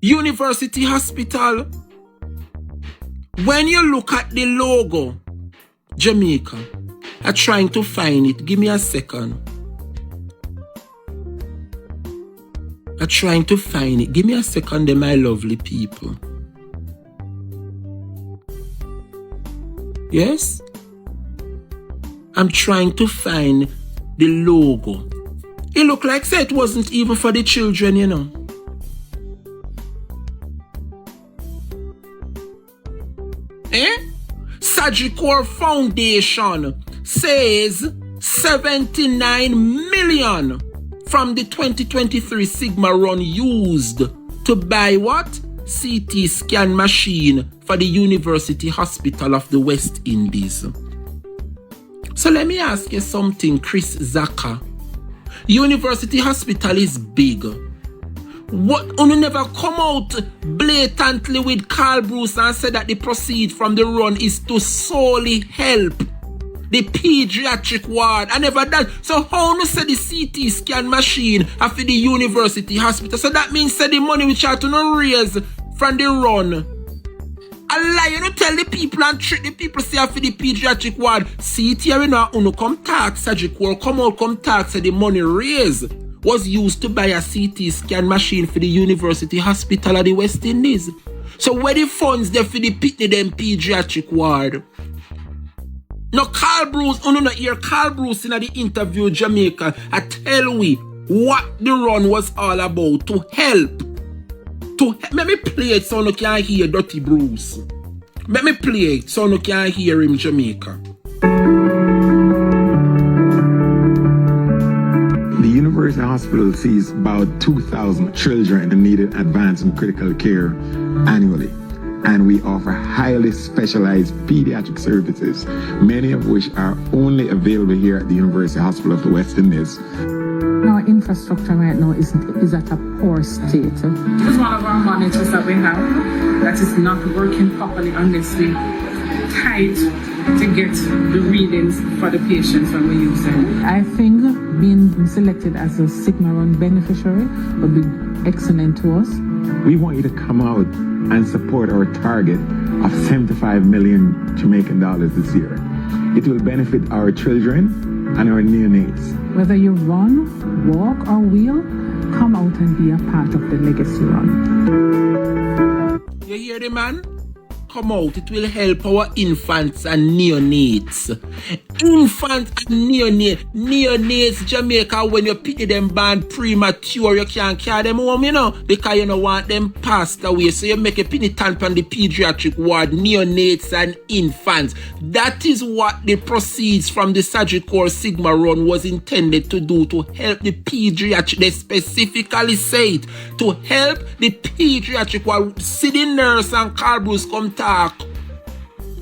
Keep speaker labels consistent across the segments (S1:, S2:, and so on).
S1: University Hospital. When you look at the logo, Jamaica, I'm trying to find it. Give me a second. I'm trying to find it. Give me a second, my lovely people. Yes? I'm trying to find the logo. It looked like it wasn't even for the children, you know. Sagicor Foundation says 79 million from the 2023 Sigma run used to buy what? CT scan machine for the University Hospital of the West Indies. So let me ask you something, Chris Zaka. University Hospital is big. What, you never come out blatantly with Carl Bruce and say that the proceeds from the run is to solely help the pediatric ward? I never done. So how you say the CT scan machine after the University Hospital? So that means say the money which are to not raise from the run. A lie, you know, tell the people and trick the people say after the pediatric ward. CT, you know, you come talk, surgical, come out, come talk, say the money raised was used to buy a CT scan machine for the University Hospital of the West Indies. So where the funds there for the them pediatric ward? Now Carl Bruce, no hear Carl Bruce in the interview Jamaica, I tell we what the run was all about, to help. Let me play it so you can hear Dirty Bruce. Let me play it so you can hear him, Jamaica.
S2: The University Hospital sees about 2,000 children that need advanced and critical care annually. And we offer highly specialized pediatric services, many of which are only available here at the University Hospital of the West Indies.
S3: Our infrastructure right now is at a poor state. This is one of our monitors that we have that is not working properly unless we tight to get the readings for the patients when we use them. I think being selected as a Sigma Run beneficiary would be excellent to us.
S2: We want you to come out and support our target of 75 million Jamaican dollars this year. It will benefit our children and our neonates.
S3: Whether you run, walk, or wheel, come out and be a part of the legacy run.
S1: You hear the man? Come out, it will help our infants and neonates. Infants and neonates, Jamaica, when you pick them born premature, you can't carry them home, you know, because you don't want them passed away. So you make a penitent on the pediatric ward, neonates and infants. That is what the proceeds from the Sagicor Sigma run was intended to do, to help the pediatric. They specifically say it, to help the pediatric ward. See the nurse and Carl Bruce come talk.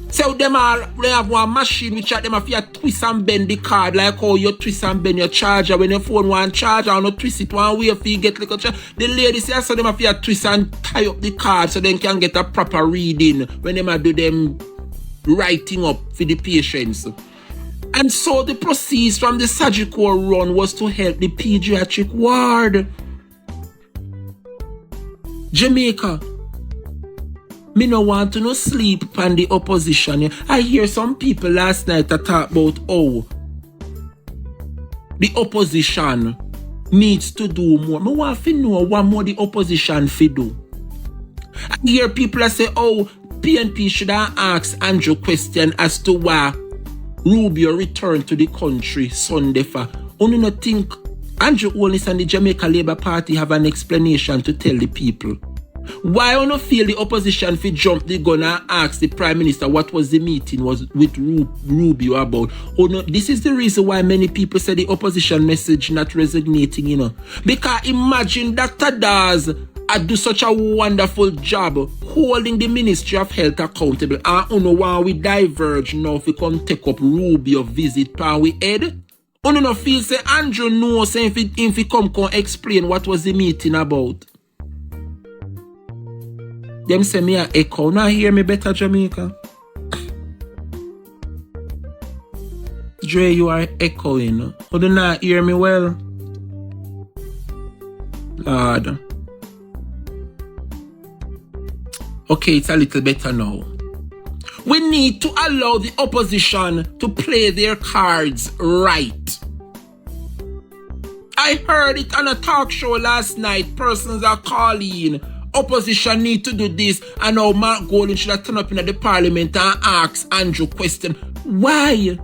S1: So they have one machine which them have to twist and bend the card, like how you twist and bend your charger when your phone want charge, and you twist it one way if you get like a charge. The ladies say so them have to twist and tie up the card so they can get a proper reading when they do them writing up for the patients. And so the proceeds from the surgical run was to help the pediatric ward. Jamaica, me no want to no sleep on the opposition. I hear some people last night that talk about how the opposition needs to do more. Me want to know what more the opposition fi do. I hear people that say, oh, PNP should have asked Andrew question as to why Rubio returned to the country Sunday for. Only not think Andrew Holness and the Jamaica Labour Party have an explanation to tell the people. Why you not feel the opposition fi jump the gun and ask the Prime Minister what was the meeting was with Rubio about? Oh no, this is the reason why many people say the opposition message not resonating, you know. Because imagine Dr. Daz do such a wonderful job holding the Ministry of Health accountable, and you know why we diverge now if we come take up Rubio visit pan we head? You no feel say Andrew knows say if he come explain what was the meeting about. Them say me a echo. Now hear me better, Jamaica. Dre, you are echoing. You do not hear me well. Lord. Okay, it's a little better now. We need to allow the opposition to play their cards right. I heard it on a talk show last night. Persons are calling. Opposition need to do this. And now Mark Golding should have turned up in the parliament and ask Andrew question. Why?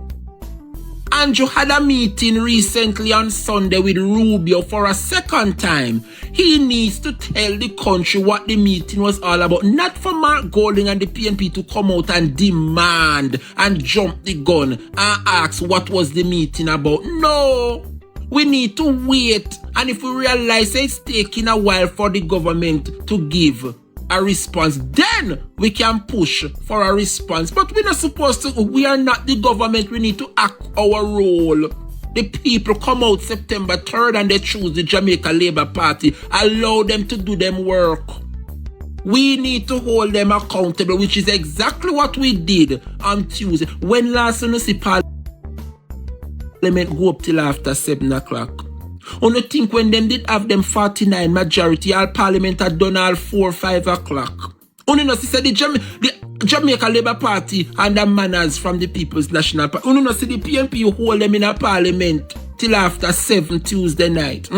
S1: Andrew had a meeting recently on Sunday with Rubio for a second time. He needs to tell the country what the meeting was all about. Not for Mark Golding and the PNP to come out and demand and jump the gun and ask what was the meeting about. No. We need to wait. And if we realize it's taking a while for the government to give a response, then we can push for a response. But we're not supposed to. We are not the government. We need to act our role. The people come out September 3rd and they choose the Jamaica Labour Party. Allow them to do them work. We need to hold them accountable, which is exactly what we did on Tuesday. When last municipal parliament go up till after 7 o'clock. On you think when them did have them 49 majority, all parliament had done all 4 or 5 o'clock. On you know, see the Jamaica Labour Party and the manners from the People's National Party. On you know, see the PNP hold them in a parliament till after 7 Tuesday night.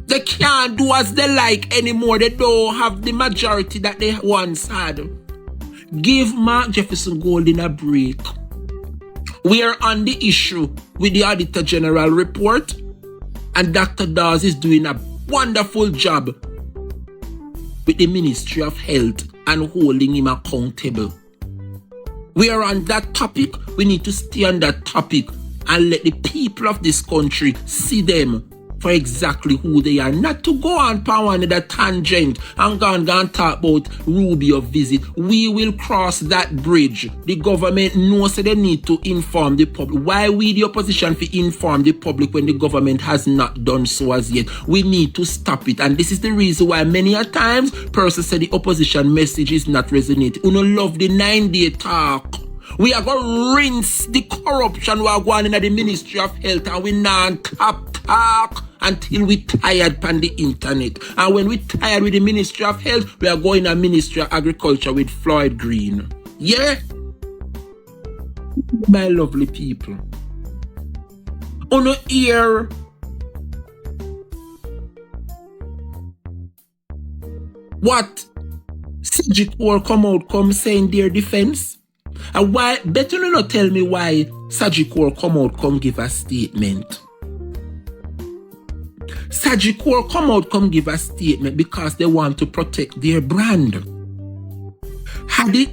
S1: They can't do as they like anymore. They don't have the majority that they once had. Give Mark Jefferson Golding a break. We are on the issue with the Auditor General report, and Dr. Dawes is doing a wonderful job with the Ministry of Health and holding him accountable. We are on that topic. We need to stay on that topic and let the people of this country see them for exactly who they are. Not to go on power another tangent and go and talk about Rubio visit. We will cross that bridge. The government knows that they need to inform the public. Why we the opposition to inform the public when the government has not done so as yet? We need to stop it. And this is the reason why many a times persons say the opposition message is not resonating. We don't love the 9-day talk. We are going to rinse the corruption we are going in the Ministry of Health, and we not talk until we tired on the internet. And when we tired with the Ministry of Health, we are going to Ministry of Agriculture with Floyd Green. Yeah? My lovely people. On the ear. What? Sagicor come saying their defense? And why, better not tell me why Sagicor come give a statement. Sagicor come give a statement because they want to protect their brand. Had it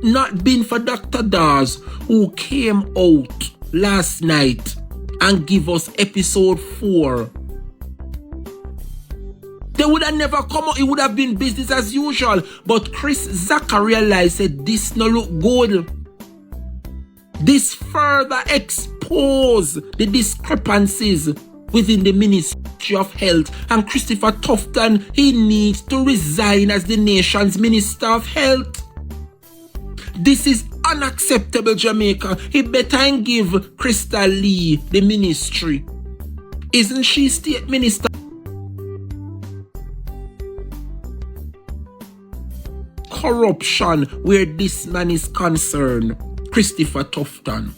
S1: not been for Dr. Dawes, who came out last night and give us episode 4, they would have never come out. It would have been business as usual. But Chris Zaka realized that this no look good. This further expose the discrepancies within the Ministry of Health. And Christopher Tufton, he needs to resign as the nation's Minister of Health. This is unacceptable, Jamaica. He better give Crystal Lee the ministry. Isn't she State Minister? Corruption where this man is concerned, Christopher Tufton.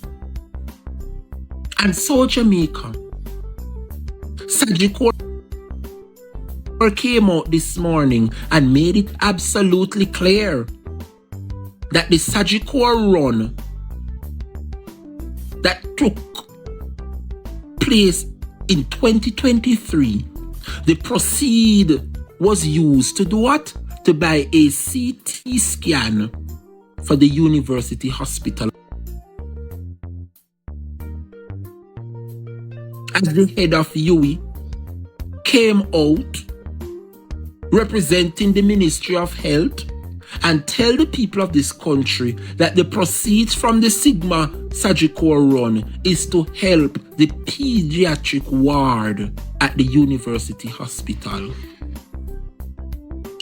S1: And so Jamaica, Sagicor came out this morning and made it absolutely clear that the Sagicor run that took place in 2023, the proceed was used to do what? To buy a CT scan for the university hospital. As the head of UWI came out representing the Ministry of Health and tell the people of this country that the proceeds from the Sigma Sagicor run is to help the pediatric ward at the university hospital.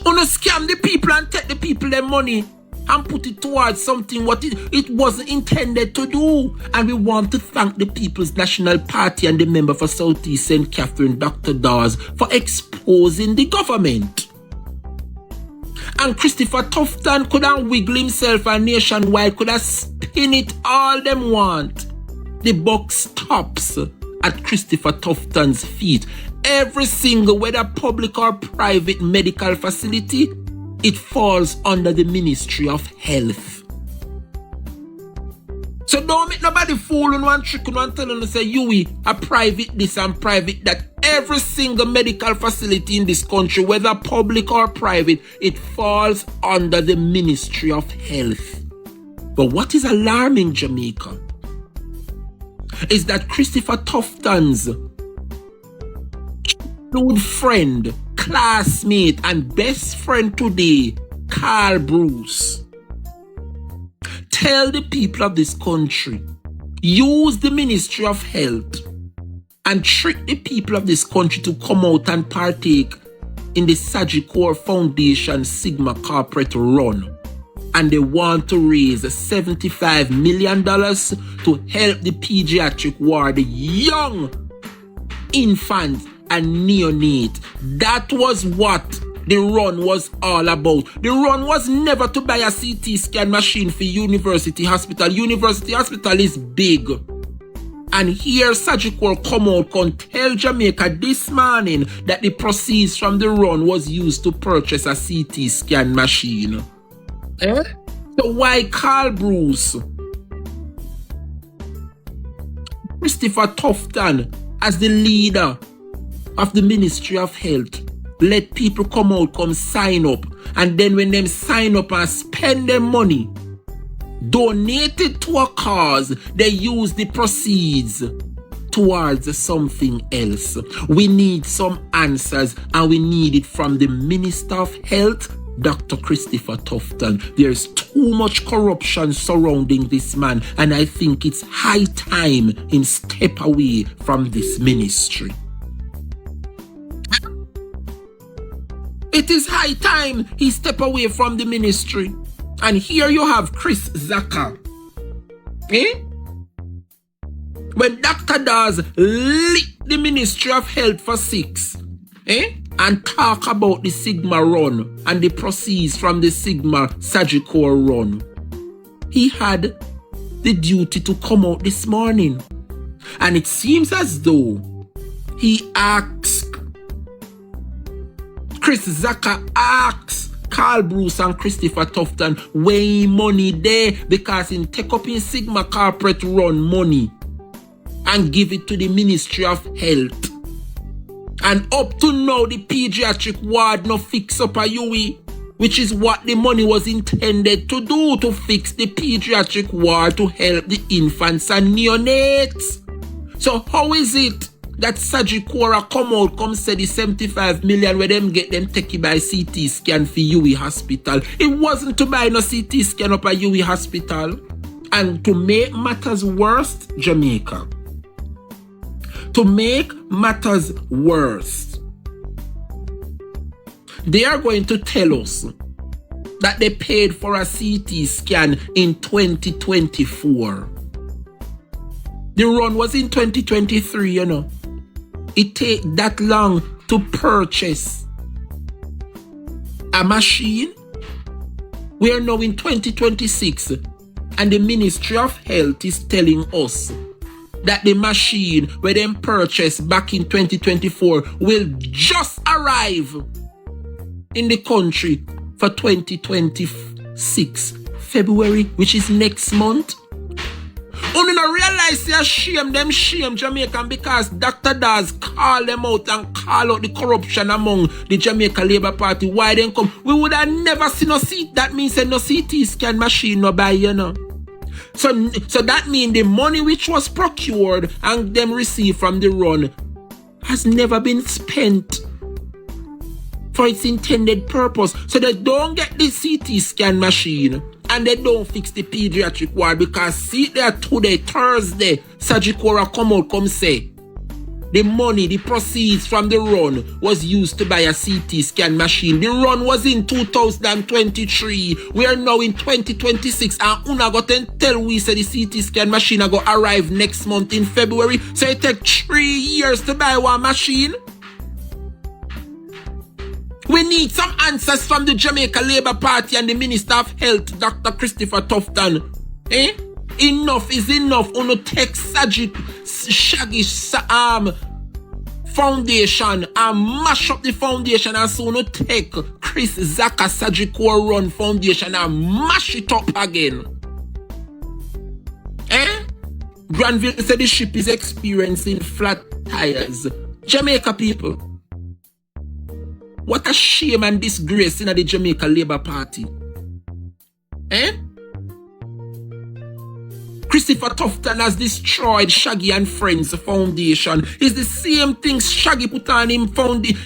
S1: Wanna scam the people and take the people their money and put it towards something what it wasn't intended to do. And we want to thank the People's National Party and the member for Southeast St. Catherine, Dr. Dawes, for exposing the government. And Christopher Tufton could have wiggle himself and Nationwide could have spin it all them want. The buck stops at Christopher Tufton's feet. Every single, whether public or private medical facility, it falls under the Ministry of Health. So don't make nobody fool on one trick and tell them to say you a private this and private that. Every single medical facility in this country, whether public or private, it falls under the Ministry of Health. But what is alarming, Jamaica, is that Christopher Tufton's childhood friend, classmate, and best friend today, Carl Bruce, tell the people of this country, use the Ministry of Health and trick the people of this country to come out and partake in the Sagicor Foundation Sigma corporate run. And they want to raise $75 million to help the pediatric ward, the young infants and neonate. That was what the run was all about. The run was never to buy a CT scan machine for University Hospital. University Hospital is big. And here Sagicor come out and tell Jamaica this morning that the proceeds from the run was used to purchase a CT scan machine. So why Carl Bruce, Christopher Tufton, as the leader of the Ministry of Health, let people come out, come sign up, and then when them sign up and spend their money, donate it to a cause, they use the proceeds towards something else. We need some answers, and we need it from the Minister of Health, Dr. Christopher Tufton. There's too much corruption surrounding this man, and I think it's high time him step away from this ministry. It is high time he step away from the ministry. And here you have Chris Zaka. When Dr. Dawes lit the Ministry of Health for 6, and talk about the Sigma run and the proceeds from the Sigma Sagicor run, he had the duty to come out this morning. And it seems as though he asked, Chris Zaka asked Carl Bruce and Christopher Tufton way money there because he take up in Sigma corporate run money and give it to the Ministry of Health. And up to now, the pediatric ward no fix up a UE, which is what the money was intended to do, to fix the pediatric ward to help the infants and neonates. So how is it that Sagicor come out, come say the 75 million where them get them take by CT scan for UE Hospital? It wasn't to buy no CT scan up a UE Hospital. And to make matters worse, Jamaica, to make matters worse, they are going to tell us that they paid for a CT scan in 2024. The run was in 2023, you know. It take that long to purchase a machine. We are now in 2026, and the Ministry of Health is telling us that the machine where them purchased back in 2024 will just arrive in the country for 2026 February, which is next month. Only not realize they shame Jamaican because Dr. Dawes call them out and call out the corruption among the Jamaica Labour Party. Why then come? We would have never seen no CT. That means no CT scan machine no buy, you know. So that means the money which was procured and them received from the run has never been spent for its intended purpose. So they don't get the CT scan machine and they don't fix the pediatric ward because see there today, Thursday, Sagicor come say the money, the proceeds from the run was used to buy a CT scan machine. The run was in 2023. We are now in 2026 and una got to tell we say the CT scan machine are going to arrive next month in February. So it take 3 years to buy one machine. We We need some answers from the Jamaica Labour Party and the Minister of Health, Dr. Christopher Tufton. Enough is enough. Uno take Shaggy foundation and mash up the foundation, and so uno take Chris Zaka Sajiko run foundation and mash it up again. Granville said the ship is experiencing flat tires. Jamaica people, what a shame and disgrace in the Jamaica Labour Party. Christopher Tufton has destroyed Shaggy and Friends Foundation. It's the same thing Shaggy put on him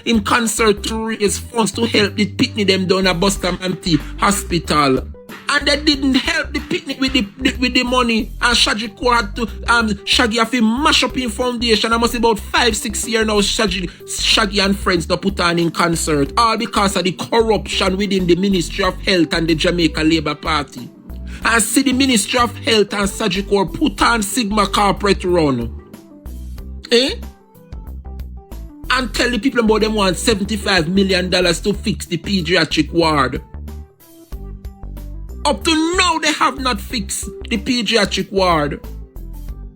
S1: in concert to raise funds to help the picnic them down at Bustamante Hospital. And they didn't help the picnic with the money. And Shaggy had to mash up in foundation. I must say about 5-6 years now Shaggy and Friends to put on in concert. All because of the corruption within the Ministry of Health and the Jamaica Labour Party. And see the Ministry of Health and Sajikor put on Sigma corporate run. And tell the people about them want $75 million to fix the pediatric ward. Up to now they have not fixed the pediatric ward.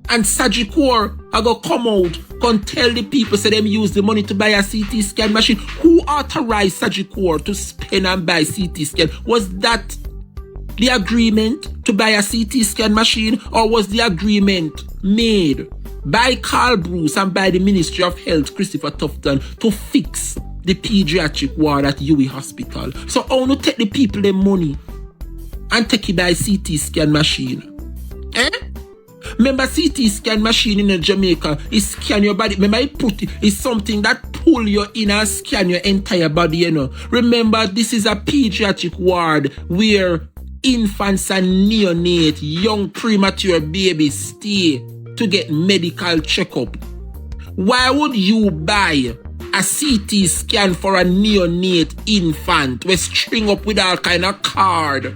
S1: And Sajikor are going to come out and tell the people say them use the money to buy a CT scan machine. Who authorized Sajikor to spend and buy CT scan? Was that the agreement to buy a CT scan machine, or was the agreement made by Carl Bruce and by the Ministry of Health, Christopher Tufton, to fix the pediatric ward at UWI Hospital? So I want to take the people their money and take it by CT scan machine. Remember CT scan machine in Jamaica, it scan your body. Remember it's something that pull you in and scan your entire body, you know. Remember, this is a pediatric ward where infants and neonate, young premature babies stay to get medical checkup. Why would you buy a CT scan for a neonate infant we string up with all kind of card?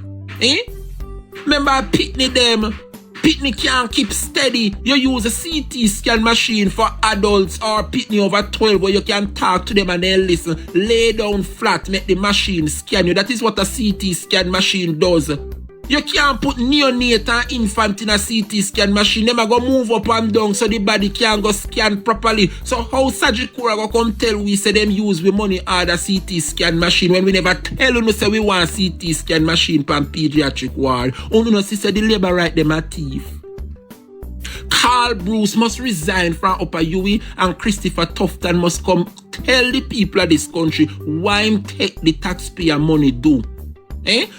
S1: Remember picnic them? Picnic can't keep steady. You use a CT scan machine for adults or picnic over 12 where you can talk to them and then listen. Lay down flat, make the machine scan you. That is what a CT scan machine does. You can't put neonate and infant in a CT scan machine. Them are going to move up and down so the body can't go scan properly. So how Sajikura go come tell we say them use we money order CT scan machine when we never tell you say we want CT scan machine for pediatric ward? Only no say the labor right them a thief. Carl Bruce must resign from Upper UWI and Christopher Tufton must come tell the people of this country why him take the taxpayer money do.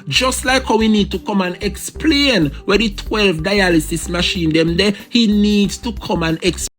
S1: Just like how we need to come and explain where the 12 dialysis machine them there, he needs to come and explain